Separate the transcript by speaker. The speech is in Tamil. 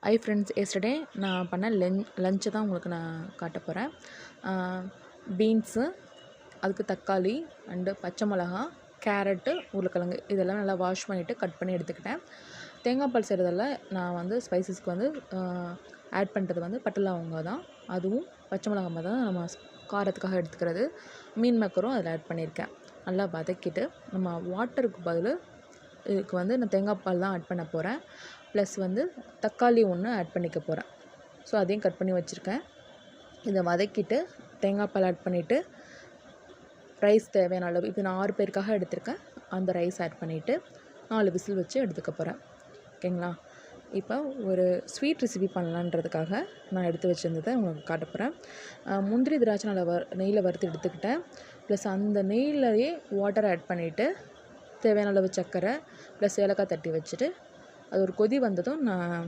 Speaker 1: ஹை ஃப்ரெண்ட்ஸ், எஸ்டர்டே நான் பண்ண லஞ்சை தான் உங்களுக்கு நான் காட்ட போகிறேன். பீன்ஸு, அதுக்கு தக்காளி அண்டு பச்சை மிளகா, கேரட்டு, உருளைக்கிழங்கு இதெல்லாம் நல்லா வாஷ் பண்ணிவிட்டு கட் பண்ணி எடுத்துக்கிட்டேன். தேங்காய் பால் செய்கிறதில் நான் வந்து ஸ்பைசஸ்க்கு வந்து ஆட் பண்ணுறது வந்து பட்டை லவங்கம் தான். அதுவும் பச்சை மிளகா தான் நம்ம காரத்துக்காக எடுத்துக்கிறது. மீன் மக்கரும் அதில் ஆட் பண்ணியிருக்கேன். நல்லா வதக்கிட்டு நம்ம வாட்டருக்கு பதில் இதுக்கு வந்து நான் தேங்காய் பால் தான் ஆட் பண்ண போகிறேன். ப்ளஸ் வந்து தக்காளி ஒன்று ஆட் பண்ணிக்க போகிறேன். ஸோ அதையும் கட் பண்ணி வச்சுருக்கேன். இதை வதக்கிட்டு தேங்காய் பால் ஆட் பண்ணிவிட்டு ரைஸ் தேவையான அளவு, இப்போ நான் 6 பேருக்காக எடுத்திருக்கேன். அந்த ரைஸ் ஆட் பண்ணிவிட்டு 4 விசில் வச்சு எடுத்துக்க போகிறேன். ஓகேங்களா? இப்போ ஒரு ஸ்வீட் ரெசிபி பண்ணலான்றதுக்காக நான் எடுத்து வச்சுருந்ததை உங்களுக்கு காட்ட போகிறேன். முந்திரி திராட்சை நல்லா நெய்யில் வறுத்து எடுத்துக்கிட்டேன். ப்ளஸ் அந்த நெய்யிலேயே வாட்டர் ஆட் பண்ணிவிட்டு தேவையான அளவு சர்க்கரை ப்ளஸ் ஏலக்காய் தட்டி வச்சுட்டு அது ஒரு கொதி வந்ததும் நான்